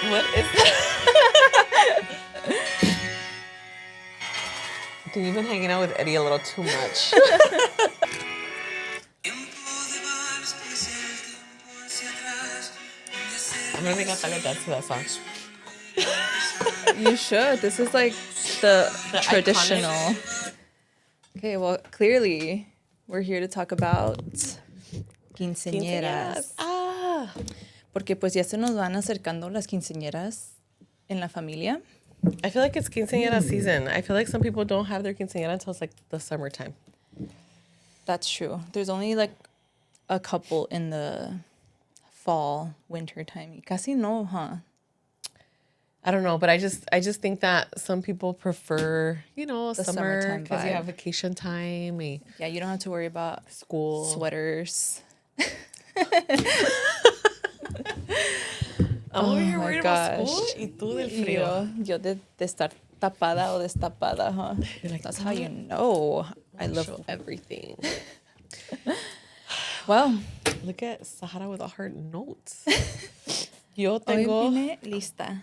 What is that? Dude, you've been hanging out with Eddie a little too much. I'm gonna make Natalia dance to that song. You should. This is like the traditional. Iconic. Okay, well, clearly we're here to talk about quinceañeras. Ah. Porque pues ya se nos van acercando las quinceañeras en la familia. I feel like it's quinceañera season. I feel like some people don't have their quinceañera until it's like the summertime. That's true. There's only like a couple in the fall, winter time. Casi no, huh? I don't know, but I just think that some people prefer, you know, The summer summertime because you vibe. have vacation time, Yeah, you don't have to worry about school, sweaters. I'm over here my worried about gosh. school y tú del frío. Yo de estar tapada o destapada, huh? You're like, That's how you know I love show everything. Well, Look at Sahara with all her notes. Yo hoy tengo. vine lista.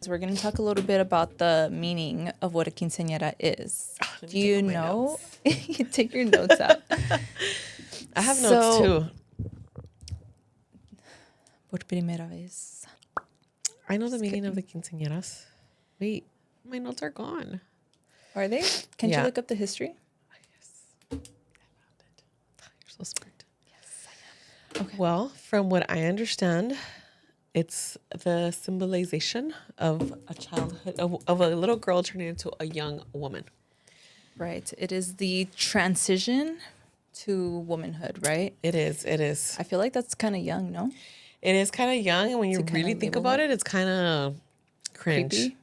So we're going to talk a little bit about the meaning of what a quinceañera is. Let Do me take you out my know? notes. You take your notes out. I have notes too. Por primera vez. I know the meaning of the quinceañeras. Wait, my notes are gone. Are they? Can you Yeah. look up the history? Yes, I found it. You're so smart. Yes, I am. Okay. Well, from what I understand, it's the symbolization of a childhood, of a little girl turning into a young woman. Right. It is the transition to womanhood, right? It is. It is. I feel like that's kind of young, no? It is kind of young, and when you To kinda really think label about it? it, it's kind of cringe. Creepy.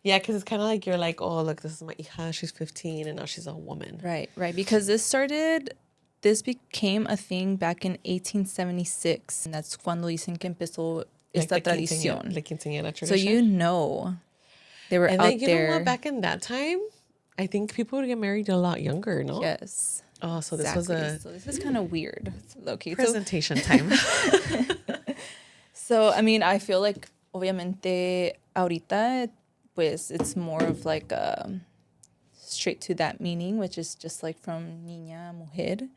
Yeah, because it's kind of like you're like, oh, look, this is my hija. She's 15, and now she's a woman. Right, right. Because this became a thing back in 1876. And that's cuando dicen que empezó esta Like the tradición. quinceañera tradition. So you know they were And out then you there. know what? Back in that time, I think people would get married a lot younger, no? Yes. Oh, so this was Exactly. a So this is kind of weird, low-key. presentation time. So, I mean, I feel like, obviamente, ahorita, pues, it's more of like straight to that meaning, which is just like from niña, mujer.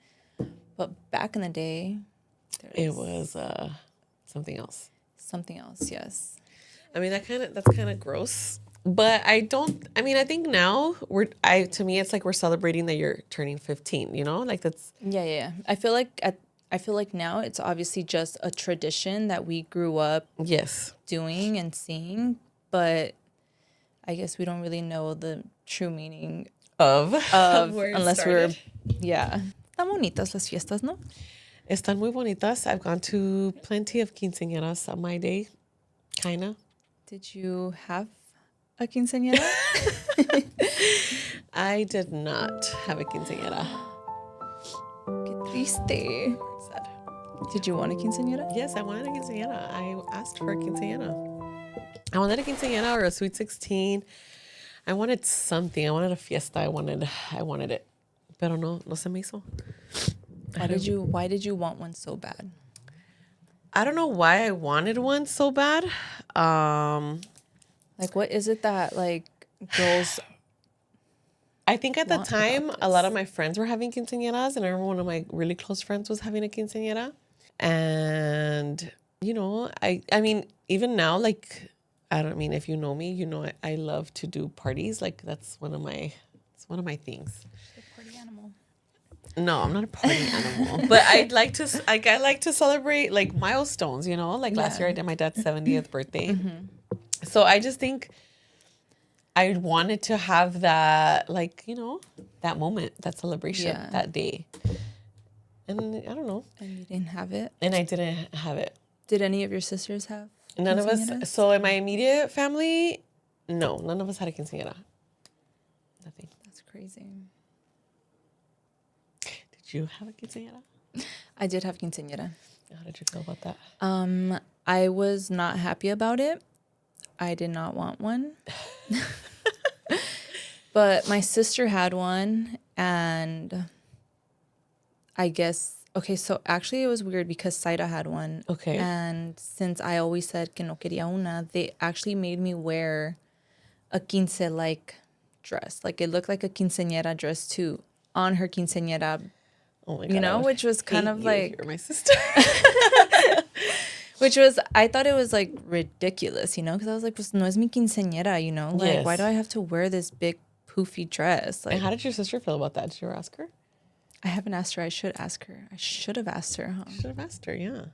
But back in the day, It was something else. something else, yes. I mean, that's kind of gross. But I think now to me, it's like we're celebrating that you're turning 15, you know? Like that's. Yeah. I feel like now it's obviously just a tradition that we grew up Yes. doing and seeing, but I guess we don't really know the true meaning Of where it unless started. yeah. Están bonitas las fiestas, ¿no? Están muy bonitas. I've gone to plenty of quinceañeras on my day. Kinda. Did you have a quinceañera? I did not have a quinceañera. Qué triste. Sad. Did you want a quinceañera? Yes, I wanted a quinceañera. I asked for a quinceañera. I wanted a quinceañera or a sweet 16. I wanted something. I wanted a fiesta. I wanted it. Pero no se me hizo. Why did you want one so bad? I don't know why I wanted one so bad. Like, what is it that like girls? I think at the Want time, about a lot this? of my friends were having quinceañeras, and I remember one of my really close friends was having a quinceañera. And, you know, I mean, even now, like, I don't mean, if you know me, you know, I love to do parties. Like, it's one of my things. Party animal. No, I'm not a party animal, but I like to celebrate like milestones, you know, like last Yeah. year I did my dad's 70th birthday. So I just think I wanted to have that, like, you know, that moment, that celebration, Yeah. that day. And I don't know. And you didn't have it. And I didn't have it. Did any of your sisters have? None of us. quinceañeras? So in my immediate family, no, none of us had a quinceañera. Nothing. That's crazy. Did you have a quinceañera? I did have quinceañera. How did you feel about that? I was not happy about it. I did not want one. But my sister had one, and I guess Okay, so actually it was weird because Saida had one. Okay. And since I always said que no quería una, they actually made me wear a quince-like dress. Like it looked like a quinceañera dress too on her quinceañera, Oh my God. you know, which was kind hate of you like, if you're my sister. which was, I thought it was like ridiculous, you know, because I was like, pues no es mi quinceañera, you know, like why Yes. do I have to wear this big poofy dress? And Like, how did your sister feel about that? Did you ever ask her? I haven't asked her. I should ask her. I should have asked her, huh? You should have asked her, yeah.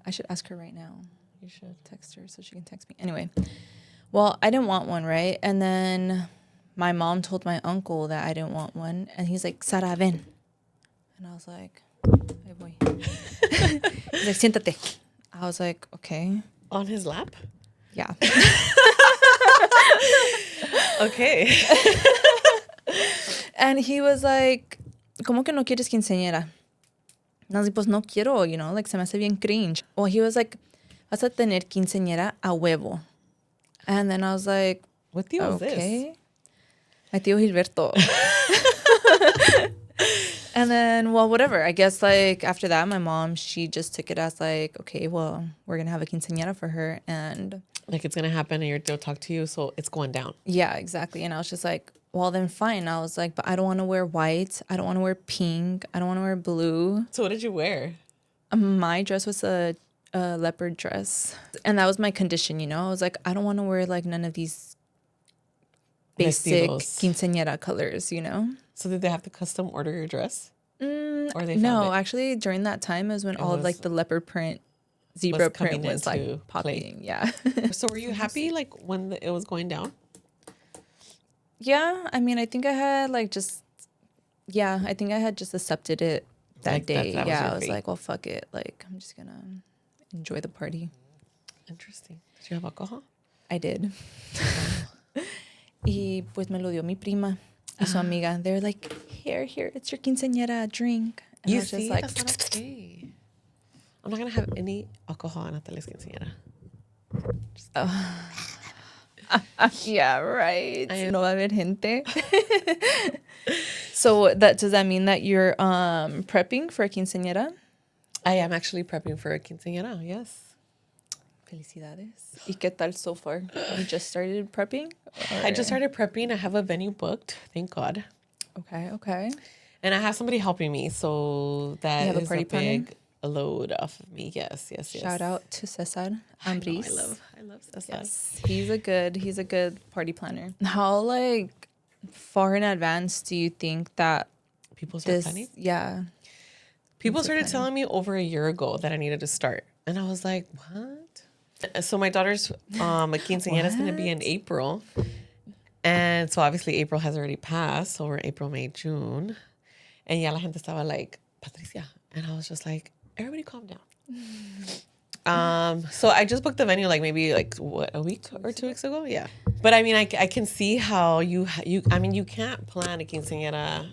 I should ask her right now. You should. Text her so she can text me. Anyway, well, I didn't want one, right? And then my mom told my uncle that I didn't want one. And he's like, Sara, ven. And I was like, ahí voy. He's like, siéntate. I was like, okay. On his lap? Yeah. Okay. And he was like, ¿cómo que no quieres quinceañera? And I was like, pues no quiero, you know, like se me hace bien cringe. Well, he was like, vas a tener quinceañera a huevo. And then I was like, What deal is this? okay. My tío Gilberto. And then, well, whatever. I guess like after that, my mom, she just took it as like, okay, well, we're going to have a quinceañera for her. And Like it's going to happen and they'll talk to you, so it's going down. yeah, exactly. And I was just like, well, then fine. I was like, but I don't want to wear white. I don't want to wear pink. I don't want to wear blue. So what did you wear? My dress was a leopard dress. And that was my condition, you know? I was like, I don't want to wear like none of these basic Vestidos. quinceañera colors, you know? So did they have to custom order your dress? Or they No, found it? actually, during that time is when all of was- like the leopard print, zebra print coming was like into popping. Yeah. So were you happy like when it was going down? Yeah. I mean, I think I had like just, yeah, I think I had just accepted it that Like, day. that was Yeah. your I was fate. like, well, fuck it. Like, I'm just going to enjoy the party. Interesting. Did you have alcohol? I did. Y pues me lo dio mi prima y su amiga. They're like, here, it's your quinceañera drink. And I You was see, just like, that's not okay. I'm not gonna have any alcohol en Natalia's quinceañera. yeah, right. I am- No va a haber gente. So does that mean that you're prepping for a quinceañera? I am actually prepping for a quinceañera. Yes. Felicidades. ¿Y qué tal so far? You just started prepping? I just started prepping. I have a venue booked. Thank God. Okay. And I have somebody helping me, so that You have a is party planner? big load off of me. Yes. Shout out to Cesar Ambris. I love Cesar. Yes, he's a good party planner. How like far in advance do you think that People start this? planning. Yeah. People started telling me over a year ago that I needed to start, and I was like, "What?" So my daughter's a quinceañera is going to be in April, and so obviously April has already passed. So we're April, May, June, and ya la gente estaba like, "Patricia," and I was just like, "Everybody, calm down." So I just booked the venue like maybe like what, a week or 2 weeks ago. Yeah, but I mean I can see how you I mean you can't plan a quinceañera.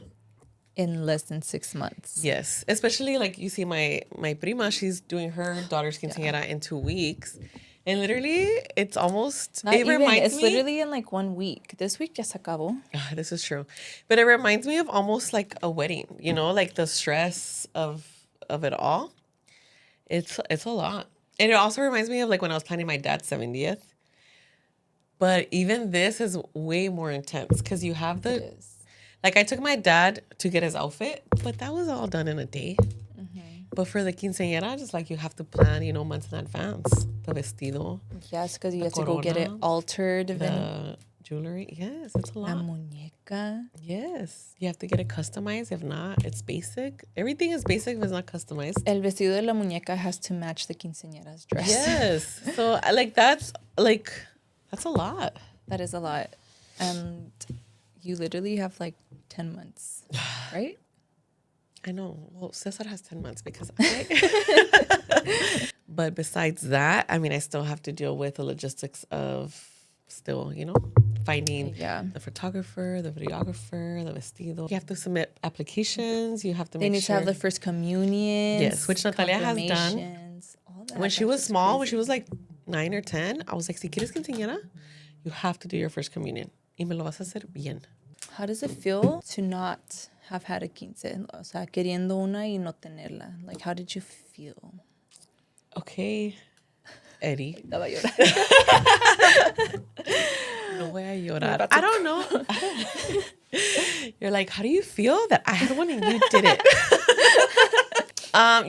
In less than 6 months. Yes, especially like you see my prima, she's doing her daughter's quinceañera in 2 weeks, and literally it's almost Not it even, reminds it's me. literally in like 1 week. This week ya se acabó. This is true, but it reminds me of almost like a wedding. You know, like the stress of it all. It's a lot, and it also reminds me of like when I was planning my dad's 70th. But even this is way more intense because you have the. It is. Like, I took my dad to get his outfit, but that was all done in a day. But for the quinceañera, just like you have to plan, you know, months in advance. The vestido, Yes, because you The have to go get it corona, altered. the jewelry. Yes, it's a La lot. muñeca. Yes, you have to get it customized. If not, it's basic. Everything is basic if it's not customized. El vestido de la muñeca has to match the quinceañera's dress. Yes. So, that's a lot. That is a lot. And you literally have like 10 months, right? I know. Well, Cesar has 10 months because I. But besides that, I mean, I still have to deal with the logistics of still, you know, finding the photographer, the videographer, the vestido. You have to submit applications. You have to They make need sure. to have the first communion. Yes, which Natalia has done. confirmations, all that. When she That's was just small, when crazy. she was like 9 or 10, I was like, si quieres quinceañera, you have to do your first communion. Y me lo vas a hacer bien. How does it feel to not have had a quince? O sea, queriendo una y no tenerla. Like, how did you feel? Okay, Eddie. Estaba llorando. No voy a llorar. I don't know. You're like, how do you feel that I had one and you didn't?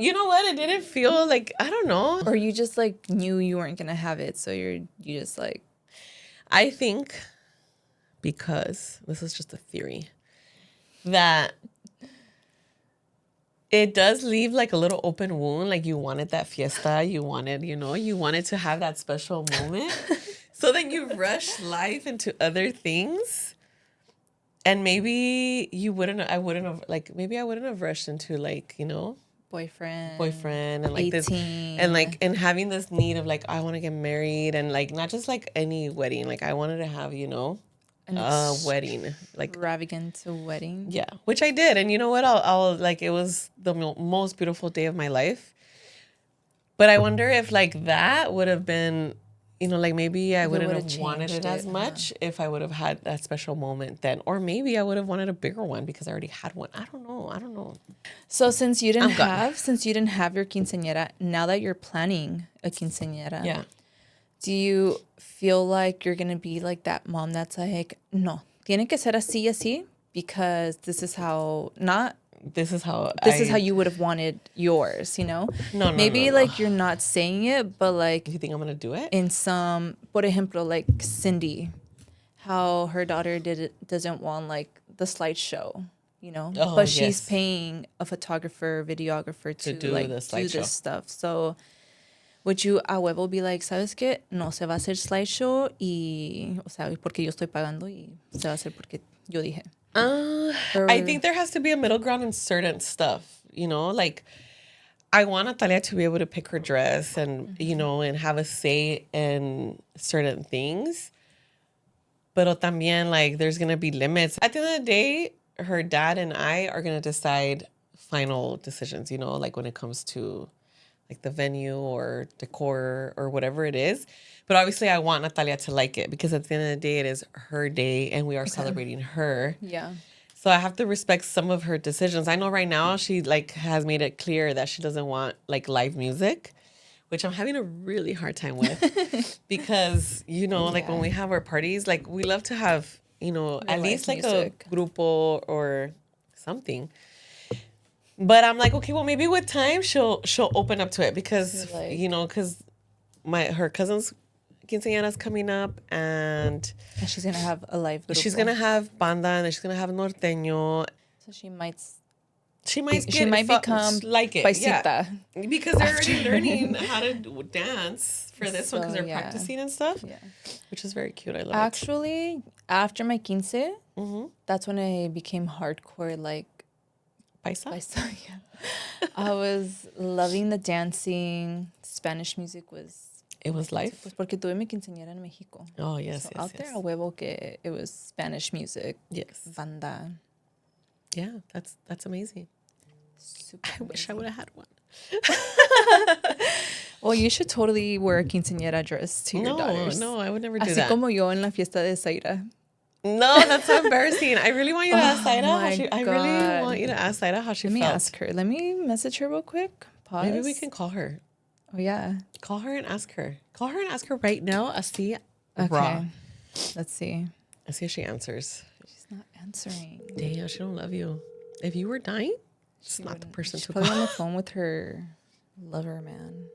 You know what? It didn't feel like, I don't know. Or you just like knew you weren't gonna have it, so you just like. I think because this is just a theory that it does leave like a little open wound. Like you wanted that fiesta, you wanted to have that special moment. So then you rush life into other things. And maybe I wouldn't have rushed into like, Boyfriend and like 18. this and like and having this need of like I want to get married and like not just like any wedding, like I wanted to have a wedding, like extravagant wedding. Yeah, which I did. And you know what, I'll like it was the most beautiful day of my life. But I wonder if like that would have been, like maybe I wouldn't have wanted it as much if I would have had that special moment then. Or maybe I would have wanted a bigger one because I already had one. I don't know. So since you didn't have your quinceañera, now that you're planning a quinceañera, Yeah. do you feel like you're going to be like that mom that's like, no, tiene que ser así, así, because this is how you would have wanted yours, No. Maybe like you're not saying it, but like. You think I'm going to do it? In some, por ejemplo, like Cindy, how her daughter doesn't want like the slideshow, but she's paying a photographer, videographer to do like do this stuff. So would you a huevo be like, ¿sabes qué? No se va a hacer slideshow y, o sea, porque yo estoy pagando y se va a hacer porque yo dije. I think there has to be a middle ground in certain stuff, like I want Natalia to be able to pick her dress and, and have a say in certain things. But también, like, there's going to be limits. At the end of the day, her dad and I are going to decide final decisions, like when it comes to like the venue or decor or whatever it is. But obviously I want Natalia to like it because at the end of the day, it is her day and we are celebrating her. Yeah. So I have to respect some of her decisions. I know right now she like has made it clear that she doesn't want like live music, which I'm having a really hard time with because, like when we have our parties, like we love to have, at least like music. A grupo or something. But I'm like, okay, well maybe with time she'll open up to it because, because her cousin's quinceañera's coming up and she's gonna have a live grupo. She's gonna have banda and she's gonna have norteño. So she might become like it, paisita. Yeah. Because they're already learning how to dance for this one because they're practicing and stuff. Yeah, which is very cute. I love it. Actually, after my quince, that's when I became hardcore like paisa. Yeah. I was loving the dancing. Spanish music was. It was life. Pues porque tuve mi quinceañera en Mexico. Oh, yes, so out there, a huevo que it was Spanish music. Yes. Banda. Yeah, that's amazing. Super I wish I would have had one. Well, you should totally wear a quinceañera dress to your daughters. No, I would never do Así that. como yo en la fiesta de Zaira. No, that's so embarrassing. I really want you to ask Zaira. I really want you to ask Zaira how she felt. Let me ask her. Let me message her real quick. Pause. Maybe we can call her. Oh, yeah. Call her and ask her. Call her and ask her right now. Así, okay. Raw. Let's see. Let's see if she answers. She's not answering. Damn, she don't love you. If you were dying, she's not the person to call. She's probably on the phone with her lover, man.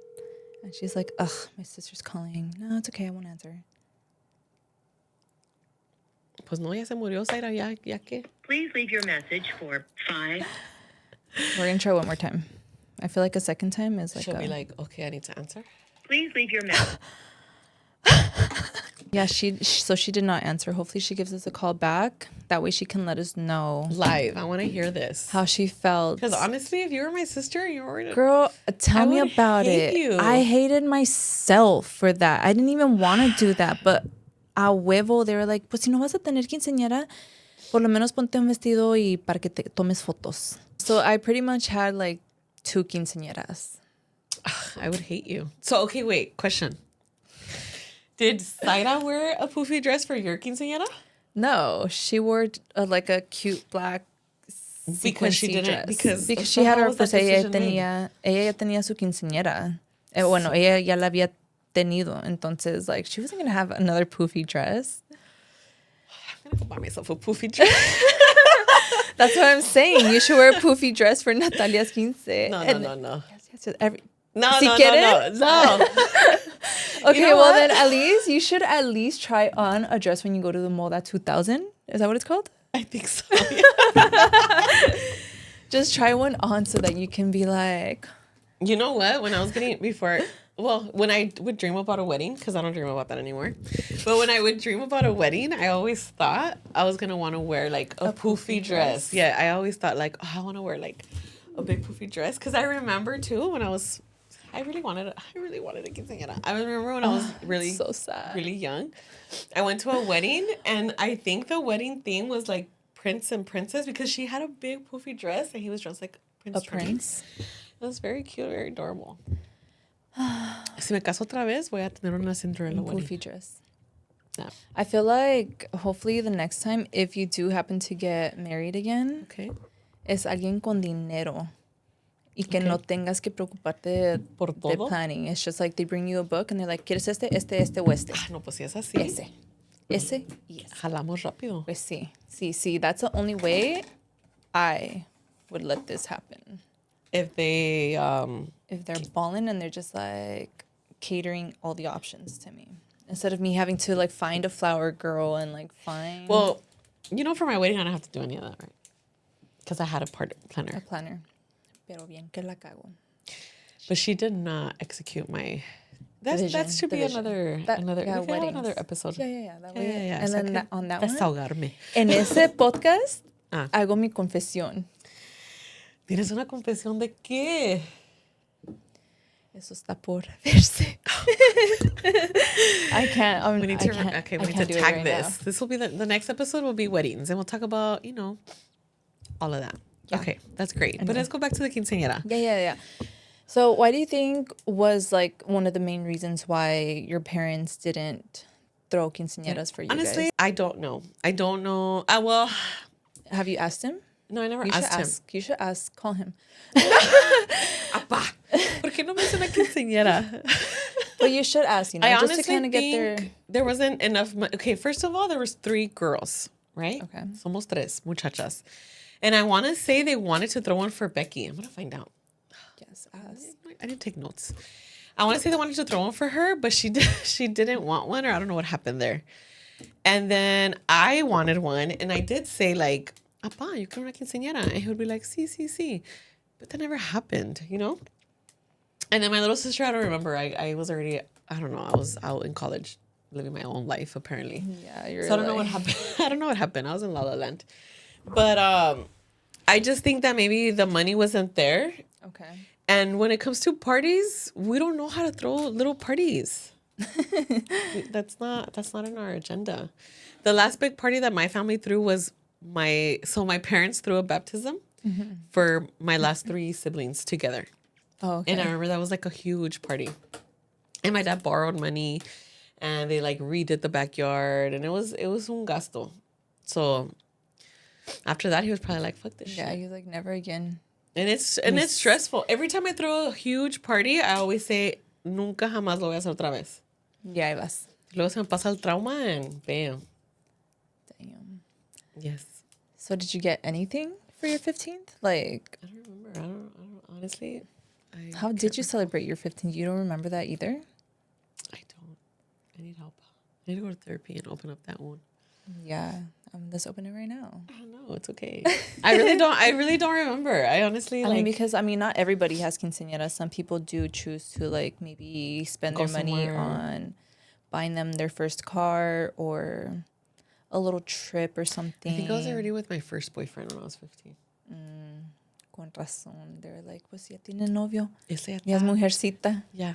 And she's like, ugh, my sister's calling. No, it's okay. I won't answer. Pues no, ya se murió, Zaira. Ya que. Please leave your message for 5. We're going to try one more time. I feel like a second time is like She'll be like, okay, I need to answer. Please leave your message. Yeah, so she did not answer. Hopefully she gives us a call back. That way she can let us know. Live. I want to hear this. How she felt. Because honestly, if you were my sister, Girl, tell me about it. You. I hated myself for that. I didn't even want to do that. But a huevo, they were like, pues si no vas a tener quinceañera, por lo menos ponte un vestido y para que te tomes fotos. So I pretty much had like 2 quinceañeras. I would hate you. So, okay, wait. Question. Did Zaira wear a poofy dress for your quinceañera? No, she wore like a cute black Because she sequency didn't. dress. Because She had how her, was that pues ella decision made? ella ya tenía su quinceañera. Bueno, ella ya la había tenido. Entonces, like, she wasn't going to have another poofy dress. I'm gonna go buy myself a poofy dress. That's what I'm saying. You should wear a poofy dress for Natalia's quince. No. Yes. No, Si no. Okay, You know well what? then at least you should at least try on a dress when you go to the mall at 2000. Is that what it's called? I think so. Just try one on so that you can be like, You know what? When I was getting when I would dream about a wedding, because I don't dream about that anymore. But when I would dream about a wedding, I always thought I was gonna want to wear like a poofy dress. Yeah, I always thought like, oh, I want to wear like a big poofy dress, because I remember too when I really wanted a quinceañera. I remember when I was really so sad. really young. I went to a wedding, and I think the wedding theme was like prince and princess, because she had a big poofy dress and he was dressed like Prince A Charming. prince. It was very cute, very adorable. Si me caso otra vez, voy a tener una Cinderella wedding. Poofy dress. Yeah. I feel like hopefully the next time, if you do happen to get married again, Okay. es alguien con dinero. Y que Okay. no tengas que preocuparte Por de todo. planning. It's just like they bring you a book and they're like, ¿quieres este o este? Ah, no, pues si es así. Ese y ese. Jalamos rápido. Pues sí. That's the only way I would let this happen. If they, If they're balling and they're just like catering all the options to me. Instead of me having to like find a flower girl and like find well, for my wedding, I don't have to do any of that, right? Because I had a planner. a planner. Pero bien que la cago. But she did not execute my... That should The be vision. another Yeah, we could have weddings. another episode. Yeah. That way. Yeah. And So I then could on that one, desahogarme. en ese podcast, Ah. hago mi confesión. ¿Tienes una confesión de qué? Eso está por verse. I can't. We need to tag right this. now. This will be the next episode will be weddings, and we'll talk about all of that. Yeah. Okay, that's great. But Anyway. let's go back to the quinceañera. Yeah. So why do you think was like one of the main reasons why your parents didn't throw quinceañeras for you Honestly, guys? I don't know. Well, Have you asked him? no, I never You should asked him. ask. You should ask. Call him. Apá, ¿por qué no me hace una quinceañera? But you should ask. I Just to honestly kind of get think their. there wasn't enough. Okay, first of all, there was 3 girls, right? Okay. Somos 3 muchachas. And I want to say they wanted to throw one for Becky. I'm going to find out. Yes, ask. I didn't take notes. I want to say they wanted to throw one for her, but she didn't want one, or I don't know what happened there. And then I wanted one, and I did say like, "Apá, you can una quinceañera," and he would be like, "Sí." But that never happened, And then my little sister, I don't remember. I was already, I don't know. I was out in college, living my own life apparently. Yeah, you're. So I don't know what happened. I don't know what happened. I was in La La Land, but I just think that maybe the money wasn't there. Okay. And when it comes to parties, we don't know how to throw little parties. That's not in our agenda. The last big party that my family threw was my parents threw a baptism for my last 3 siblings together. Oh, okay. And I remember that was like a huge party. And my dad borrowed money and they like redid the backyard, and it was un gasto. So after that, he was probably like, fuck this shit. Yeah, he's like, never again. And it's stressful. Every time I throw a huge party, I always say, nunca jamás lo voy a hacer otra vez. Yeah, ahí vas. Luego se me pasa el trauma and bam. Damn. Yes. So did you get anything for your 15th? Like, I don't remember. I don't honestly. how did you celebrate your 15th? You don't remember that either? I don't. I need help. I need to go to therapy and open up that wound. Yeah. Let's open it right now. I don't know. It's okay. I really don't remember. I honestly because not everybody has quinceañeras. Some people do choose to like maybe spend Go their money somewhere. on buying them their first car or a little trip or something. I think I was already with my first boyfriend when I was 15. Con razón. They're like, pues ya tiene novio. Ese ya Ya es está. mujercita. Yeah.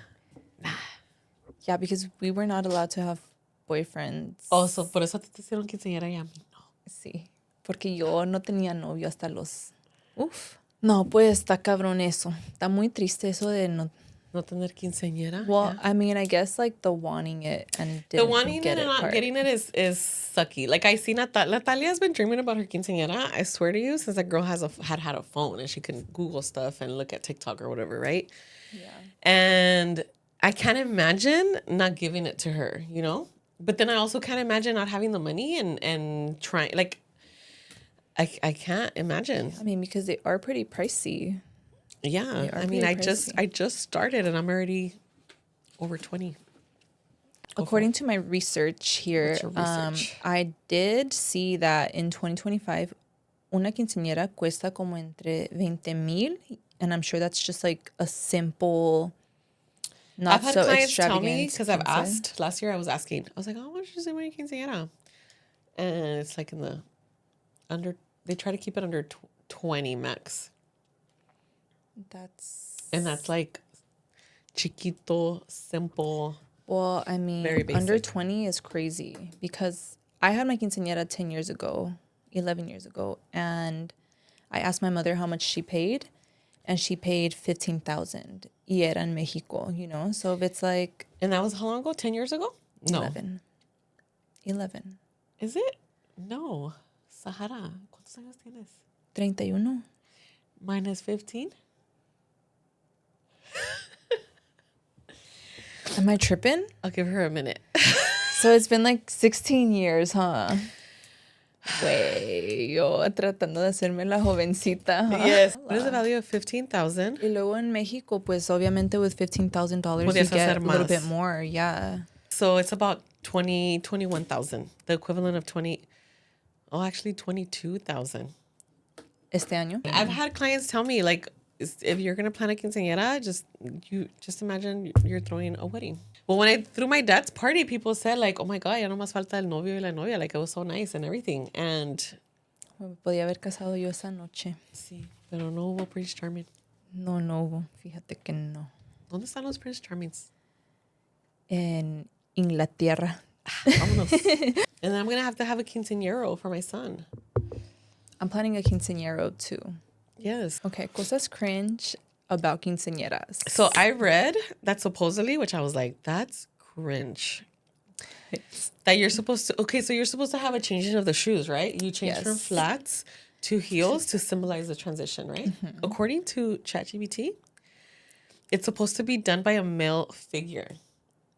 Yeah, because we were not allowed to have boyfriends. Oh, so por eso te hicieron quinceañera y a mí no. Sí, porque yo no tenía novio hasta los... Uf. No, pues está cabrón eso. Está muy triste eso de no No tener quinceañera. Well, yeah. I mean, I guess like the wanting it and The didn't wanting get it and not part. getting it is sucky. Like I see Natalia has been dreaming about her quinceañera. I swear to you, since that girl had a phone and she can Google stuff and look at TikTok or whatever, right? Yeah. And I can't imagine not giving it to her, you know? But then I also can't imagine not having the money and trying, like, I can't imagine. I mean, because they are pretty pricey. Yeah. are I mean, pretty I just started and I'm already over 20. According to my research here, What's your research? I did see that in 2025, una quinceañera cuesta como entre 20,000, and I'm sure that's just like a simple, not I've had so clients tell extravagant. me, because I've quince. asked, last year I was asking, I was like, how much is it my quinceañera? And it's like in the they try to keep it under 20 max. And that's like chiquito, simple. Well, I mean, Very under basic. 20 is crazy because I had my quinceañera 10 years ago, 11 years ago, and I asked my mother how much she paid, and she paid 15,000. Y era en Mexico, you know? So if it's like And that was how long ago? 10 years ago? No. 11. 11. Is it? No. Sahara. ¿Cuántos años tienes? 31. Minus 15? Am I tripping? I'll give her a minute. So it's been like 16 years, huh? Güey, yo tratando de hacerme la jovencita. Huh? Yes. What is the value of 15,000? Y luego en Mexico, pues obviamente with $15,000 you Podías get hacer a little más. bit more, yeah. So it's about 21,000. The equivalent of 22,000. Este año. I've had clients tell me, like, if you're gonna plan a quinceañera, just imagine you're throwing a wedding. Well, when I threw my dad's party, people said like, "Oh my God, ya no más falta el novio y la novia." Like it was so nice and everything. And Me podía haber casado yo esa noche. sí, pero no hubo Prince Charming. No hubo. Fíjate que no. ¿Dónde están los Prince Charmings? En Inglaterra. Vámonos. And then I'm gonna have to have a quinceañero for my son. I'm planning a quinceañero too. Yes. Okay, cosas cringe about quinceañeras. So I read that supposedly, which I was like, that's cringe. That you're supposed to, okay, so you're supposed to have a changing of the shoes, right? You change from Yes. flats to heels to symbolize the transition, right? Mm-hmm. According to ChatGPT, it's supposed to be done by a male figure.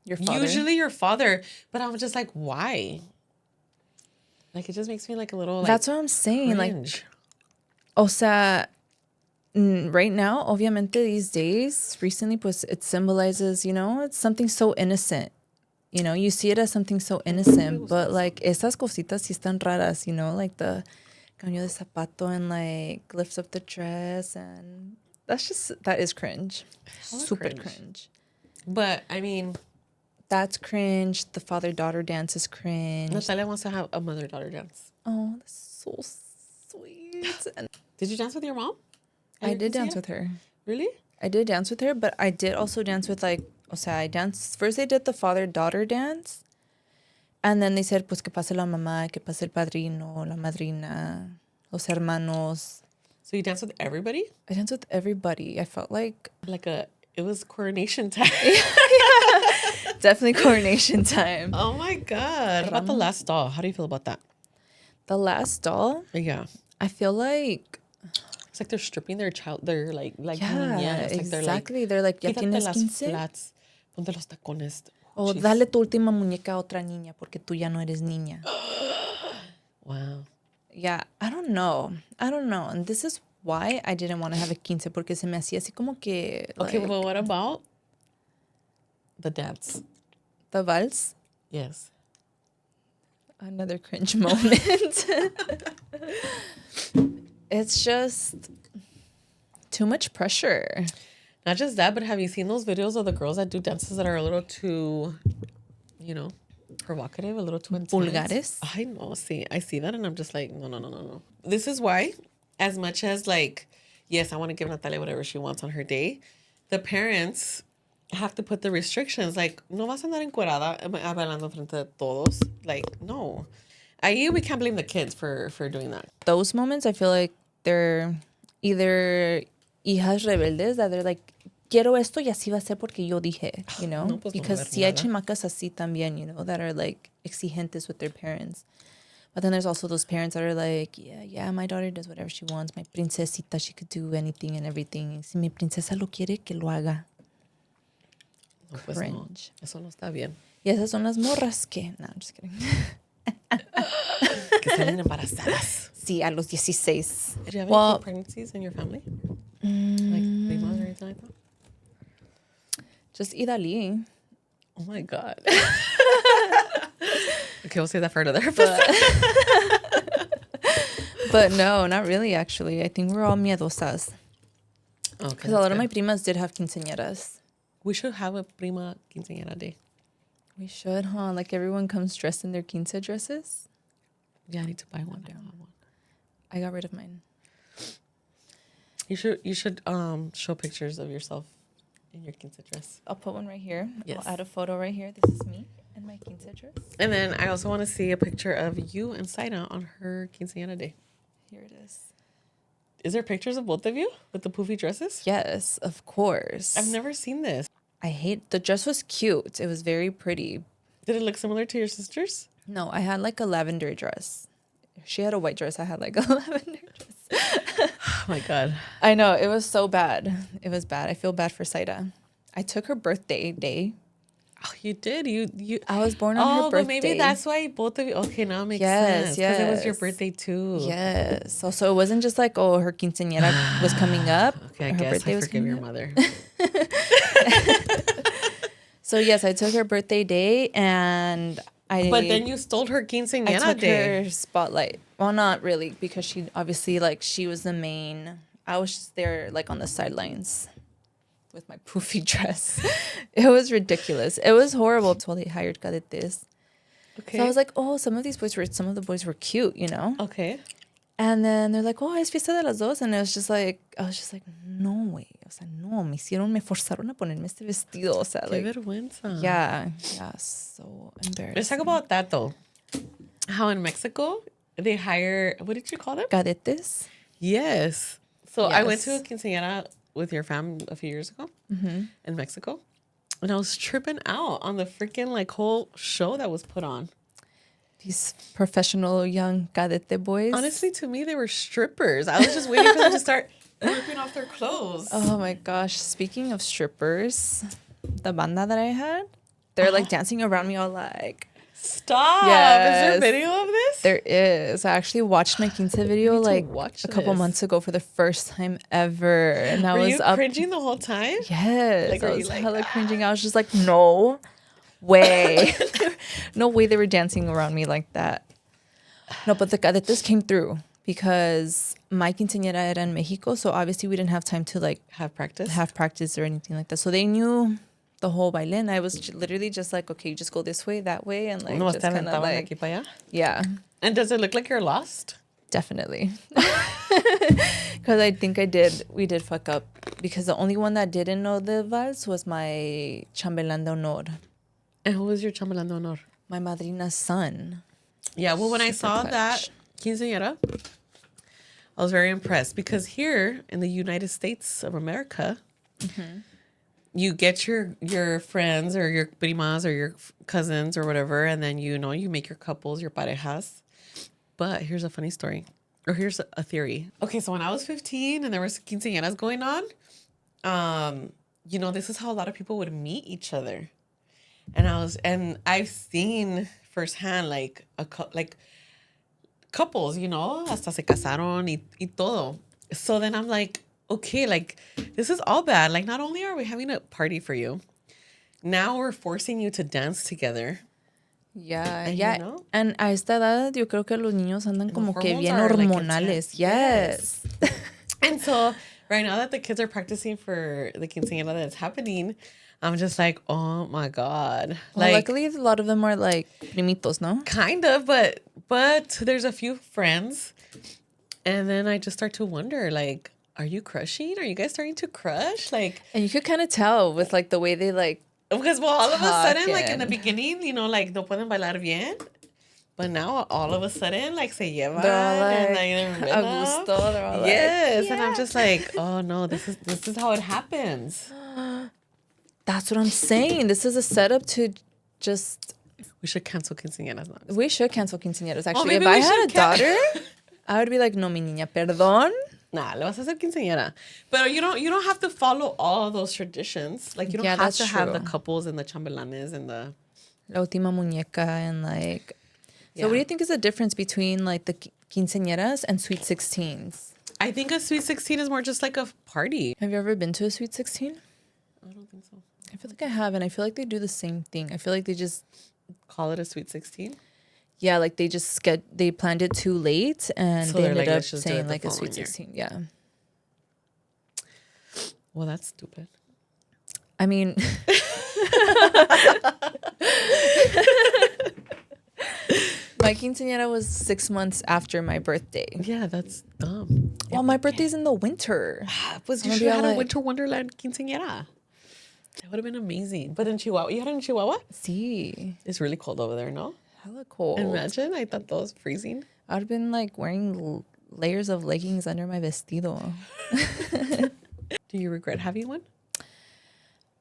Your father. Usually your father, but I'm just like, why? Like, it just makes me like a little, like, That's what I'm saying. cringe. Like, o sea, right now, obviamente these days, recently, pues it symbolizes, you know, it's something so innocent. You know, you see it as something so innocent, but like esas cositas sí están raras, you know, like the cambio de zapato and like lifts up the dress, and that is cringe. Hella Super cringe. cringe. But I mean, That's cringe. The father-daughter dance is cringe. Natalia wants to have a mother-daughter dance. Oh, that's so sweet. And Did you dance with your mom? I did dance with her. Really? I did dance with her, but I did also dance with like, o sea, I danced. First they did the father-daughter dance. And then they said, pues que pase la mamá, que pase el padrino, la madrina, los hermanos. So you danced with everybody? I danced with everybody. I felt like It was coronation time. definitely coronation time. Oh my God. What about the last doll? How do you feel about that? The last doll, Yeah. I feel like, It's like they're stripping their child. They're like yeah, niñas. Like exactly. They're like, ya quítate tienes las 15. flats. Ponte los tacones. O Jeez. dale tu última muñeca a otra niña porque tú ya no eres niña. Wow. Yeah, I don't know. And this is why I didn't want to have a quince porque se me hacía así como que Okay, like, well, what about the dance? the vals. Yes. Another cringe moment. It's just too much pressure. Not just that, but have you seen those videos of the girls that do dances that are a little too, you know, provocative, a little too intense? Vulgares? I know. See, I see that and I'm just like, no. This is why, as much as like, yes, I want to give Natalia whatever she wants on her day, the parents have to put the restrictions. Like, no vas a andar encuerada bailando frente a todos. Like, no. Ahí we can't blame the kids for doing that. Those moments, I feel like they're either hijas rebeldes that they're like quiero esto y así va a ser porque yo dije, you know? No, pues no va a Because haber sí hay nada. chamacas así también, you know, that are like exigentes with their parents. But then there's also those parents that are like, yeah, my daughter does whatever she wants. My princesita, she could do anything and everything. Si mi princesa lo quiere, que lo haga. No, pues no. Cringe. Eso no está bien. Y esas son las morras que... No, I'm just kidding. Que salen embarazadas. Sí, a los 16. Did you have Well, any pregnancies in your family? Like primas or anything like that? just Idali. Oh my God. Okay, we'll save that for another episode. But no, not really, actually. I think we're all miedosas. Okay, Because a lot of my primas did have quinceañeras. we should have a prima quinceañera day. We should, huh? Like everyone comes dressed in their quince dresses. Yeah, I need to buy one. I don't have one. I got rid of mine. You should show pictures of yourself in your quince dress. I'll put one right here. Yes. I'll add a photo right here. This is me in my quince dress. And then I also want to see a picture of you and Saida on her quinceañera day. Here it is. Is there pictures of both of you with the poofy dresses? Yes, of course. I've never seen this. I hate... The dress was cute. It was very pretty. Did it look similar to your sister's? No, I had like a lavender dress. She had a white dress. I had like a lavender dress. Oh my God. I know. It was so bad. It was bad. I feel bad for Saida. I took her birthday day. Oh, you did. You. I was born on her Oh, birthday. but maybe that's why both of you. Okay, now it makes Yes, sense. Because it was your yes. birthday too. Yes. So it wasn't just like, oh, her quinceañera was coming up. Okay, I her guess birthday I was forgive coming your up. mother. So yes, I took her birthday day and But then you stole her I quinceañera took day. her spotlight. Well, not really, because she obviously like she was the main. I was just there like on the sidelines with my poofy dress. It was ridiculous. It was horrible. So they hired cadetes. Okay. So I was like, oh, some of the boys were cute, you know? Okay. And then they're like, oh, es fiesta de las dos. And I was just like, no, güey. O sea, no, me forzaron a ponerme este vestido. O sea, Qué like, vergüenza. yeah, so embarrassing. Let's talk about that though. How in Mexico they hire, what did you call them? Cadetes. Yes. So I went to a Yes. quinceañera with your fam a few years ago in Mexico. And I was tripping out on the freaking like whole show that was put on. These professional young cadete boys. Honestly, to me, they were strippers. I was just waiting for them to start ripping off their clothes. Oh my gosh. Speaking of strippers, the banda that I had, they're like dancing around me all like, Stop. Yes. Is there video of this? there is. I actually watched my quince video need to like watch a couple this. months ago for the first time ever. And I Were was you up. cringing the whole time? Yes. Like, I were you was like, hella cringing. I was just like, no way. No way they were dancing around me like that. No, but the cadetes came through because my quinceañera era in Mexico. So obviously we didn't have time to like Have practice? have practice or anything like that. So they knew the whole baile. And I was literally just like, okay, you just go this way, that way. And like, No, just te kind of aventaban like, aquí para allá? yeah, And does it look like you're lost? definitely. Because I think we did fuck up. Because the only one that didn't know the vals was my chambelán de honor, And who was your chambelán de honor? my madrina's son. Yeah, well, when I Super saw clutch. that quinceañera, I was very impressed because here in the United States of America, you get your friends or your primas or your cousins or whatever, and then you make your couples, your parejas. But here's a funny story, or here's a theory. Okay, so when I was 15 and there was quinceañeras going on, this is how a lot of people would meet each other, and I've seen firsthand like couples, hasta se casaron y todo. So then I'm like, okay, like this is all bad. Like not only are we having a party for you, now we're forcing you to dance together. Yeah, And, yeah. you know? And a esta edad, yo creo que los niños andan como que hormones bien are, like, hormonales. intense. Yes. And so right now that the kids are practicing for the quinceañera that's happening, I'm just like, oh my God. Well, Like luckily, a lot of them are like primitos, no? kind of, but there's a few friends. And then I just start to wonder, like, are you crushing? Are you guys starting to crush? Like, And you could kind of tell with like the way they like, because all of a sudden, like in the Talking. beginning, like no pueden bailar bien. But now all of a sudden, like se llevan they're all and like they're a gusto. They're all yes, like, and I'm just like, oh no, this is how it happens. That's what I'm saying. This is a setup to just... We should cancel quinceañeras now. We should cancel quinceañeras, actually. maybe If I we had a should daughter, I would be like, no, mi niña, perdón. Nah, le vas a hacer quinceañera. But you don't have to follow all those traditions. Like, you don't have that's to have the true. couples and the chambelanes and the... La última muñeca and like... So what do Yeah. you think is the difference between like the quinceañeras and sweet 16s? I think a sweet 16 is more just like a party. Have you ever been to a sweet 16? I don't think so. I feel like I have, and I feel like they do the same thing. I feel like they just... Call it a sweet 16? Yeah, like they just they planned it too late, and So they they're ended like, up let's just do it saying the like a sweet following year. 16. Yeah. Well, that's stupid. I mean... My quinceañera was 6 months after my birthday. Yeah, that's dumb. Well, my birthday's in the winter. Was I'm you gonna should be have all had a like- winter wonderland quinceañera. That would have been amazing. But in Chihuahua, you had it in Chihuahua? See, It's really cold over there, no? hella cold. Imagine, I thought that was freezing. I'd have been like wearing layers of leggings under my vestido. Do you regret having one?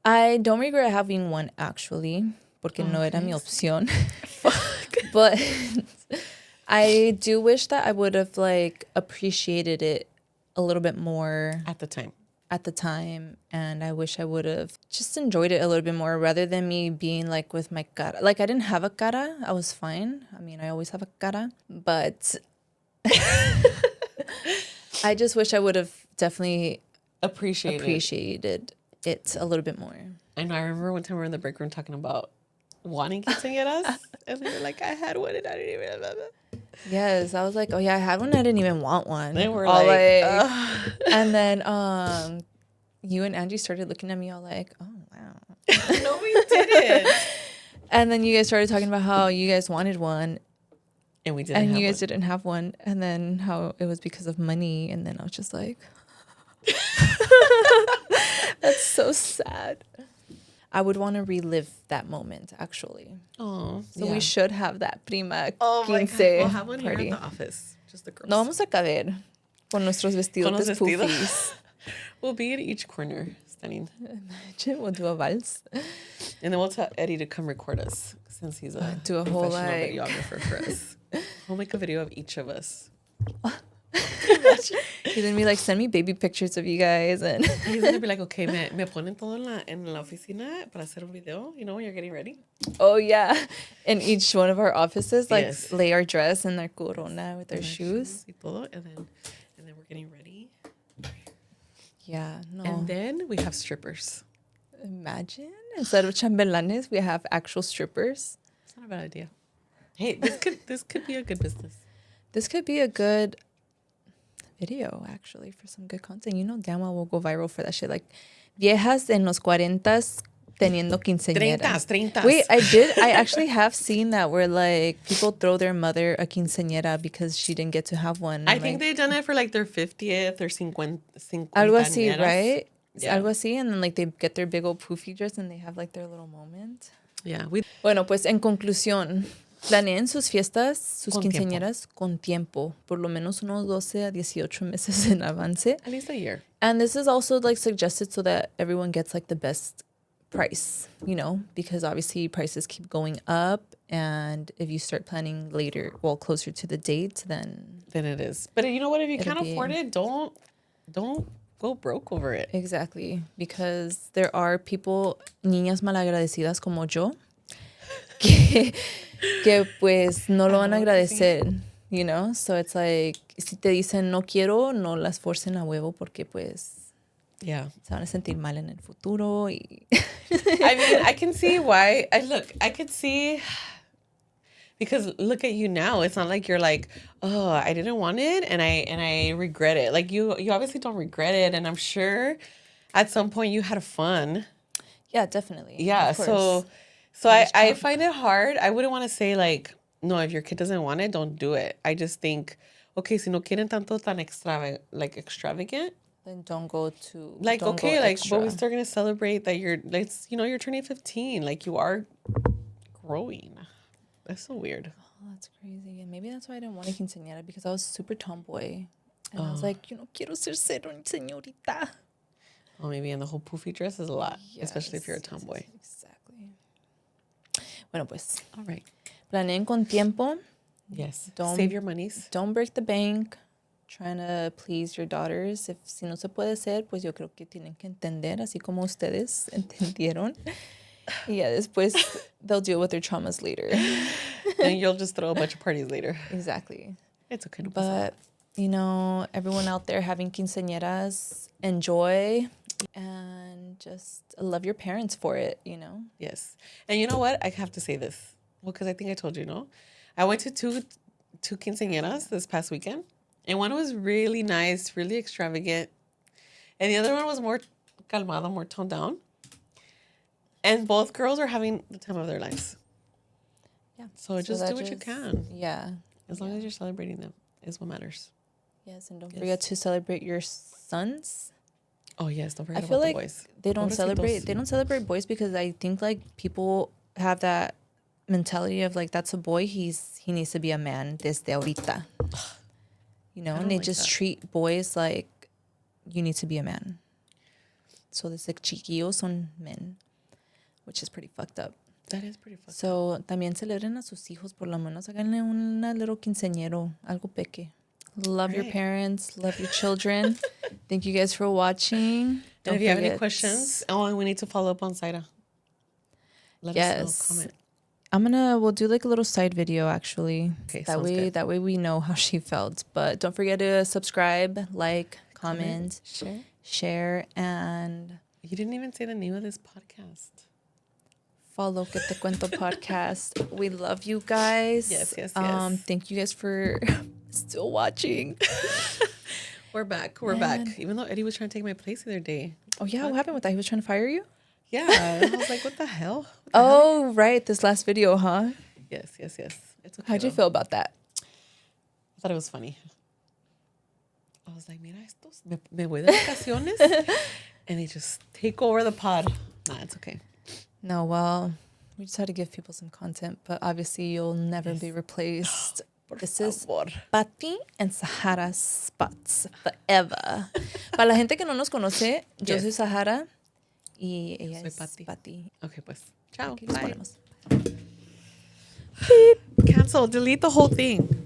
I don't regret having one actually, porque no era mi opción. But I do wish that I would have like appreciated it a little bit more At the time. at the time, and I wish I would have just enjoyed it a little bit more rather than me being like with my cara. Like I didn't have a cara, I was fine. I mean, I always have a cara, but I just wish I would have definitely appreciated it a little bit more. I know. I remember one time we were in the break room talking about wanting quinceañeras, and they were like, "I had one and I didn't even." Blah, blah. Yes, I was like, oh yeah, I had one. I didn't even want one. They were all like, and then you and Angie started looking at me all like, oh wow. "No, we didn't." And then you guys started talking about how you guys wanted one, And we didn't. and have you guys one. didn't have one, and then how it was because of money, and then I was just like, that's so sad. I would want to relive that moment, actually. Oh, So we should have that prima Oh my God. quince We'll have one party. here at the office. Just the girls. No vamos a caber con nuestros vestidos los vestidos. poofies. We'll be at each corner, standing, We'll do a vals. and then we'll tell Eddie to come record us since he's a Do a whole, professional like- videographer for us. We'll make a video of each of us. He's gonna be like, send me baby pictures of you guys, and He's gonna be like, okay, me ponen todo en la oficina para hacer un video. You know, when you're getting ready. oh yeah, in each one of our offices, like Yes. lay our dress and their corona with their shoes. Y todo, and then we're getting ready. Yeah, no. And then we have strippers. Imagine instead of chambelanes, we have actual strippers. It's not a bad idea. Hey, this could be a good business. This could be a good video, actually, for some good content. You know, damn well we'll go viral for that shit. Like, viejas en los 40s teniendo quinceañeras. 30s. Wait, I actually have seen that where, like, people throw their mother a quinceañera because she didn't get to have one. I And, think like, they've done it for like their 50th or 50. algo así, quinceañeras. right? Yeah. Algo así, and then, like, they get their big old poofy dress and they have, like, their little moment. Yeah, Bueno, pues, en conclusión, planeen sus fiestas, sus Con tiempo. quinceañeras con tiempo, por lo menos unos 12 a 18 meses en avance. at least a year. And this is also like suggested so that everyone gets like the best price, you know, because obviously prices keep going up. And if you start planning later, well, closer to the date, then Then it is. But you know what? If you It'll can't be- afford it, don't go broke over it. exactly, because there are people, niñas malagradecidas como yo, que pues no lo van a agradecer, you know? So it's like, si te dicen no quiero, no las forcen a huevo porque pues Yeah. se van a sentir mal en el futuro. Y I mean, I can see why. I could see, because look at you now. It's not like you're like, oh, I didn't want it and I regret it. Like you obviously don't regret it, and I'm sure at some point you had fun. yeah, definitely. Yeah. of course. So I find it hard. I wouldn't want to say like, no, if your kid doesn't want it, don't do it. I just think, okay, si no quieren tanto tan extravagant, Then don't go to like, don't go okay, like, extra. but we still gonna celebrate that you're turning 15. Like, you are growing. That's so weird. Oh, that's crazy. And maybe that's why I didn't want a quinceañera, because I was super tomboy. And I was like, yo no quiero ser señorita. Oh, maybe, and the whole poofy dress is a lot, especially if you're a tomboy. Exactly. Bueno, pues, All right. planeen con tiempo. Yes. Don't- Save your monies. Don't break the bank trying to please your daughters. Si no se puede hacer, pues yo creo que tienen que entender, así como ustedes entendieron. Y ya después they'll deal with their traumas later. And you'll just throw a bunch of parties later. Exactly. It's okay. No pasa nada. But, you know, everyone out there having quinceañeras, enjoy and just love your parents for it, you know? Yes. And you know what? I have to say this. Well, because I think I told you, no? I went to two quinceañeras this past weekend. And one was really nice, really extravagant. And the other one was more calmada, more toned down. And both girls are having the time of their lives. Yeah. So just do what you can. Yeah. As long as you're celebrating them is what matters. Yes, and don't forget to celebrate your sons. Oh, yes. Don't forget I feel about like the boys. they don't Pobrecitos. celebrate boys because I think like people have that mentality of like that's a boy, he needs to be a man desde ahorita. You know, I and don't they like just that. treat boys like you need to be a man. So desde chiquillos son men, which is pretty fucked up. That is pretty fucked up. So también celebren a sus hijos, por lo menos háganle una little quinceañero, algo peque. Love your Right. parents, love your children. Thank you guys for watching. And if you have any forget- questions, we need to follow up on Zaira. Let us know. Yes. Comment. We'll do like a little side video actually. Okay, that sounds way good. that way we know how she felt. But don't forget to subscribe, like, comment, Share. share, and You didn't even say the name of this podcast. follow Que Te Cuento podcast. We love you guys. Yes. Thank you guys for still watching. We're back. We're back. Even though Eddie was trying to take my place the other day. Oh yeah, what happened with that? He was trying to fire you? Yeah. I was like, what the hell? Oh, right. This last video, huh? Yes. It's okay. How'd you though. feel about that? I thought it was funny. I was like, mira estos, me voy de vacaciones. And they just take over the pod. Nah, it's okay. No, well, we just had to give people some content, but obviously you'll never be replaced. This is favor. Patty and Sahara Spots forever. Para la gente que no nos conoce, yo Yes. soy Sahara y ella soy es Patty. Patty. Okay, pues. Ciao. Aquí los Bye. ponemos. Cancel. Delete the whole thing.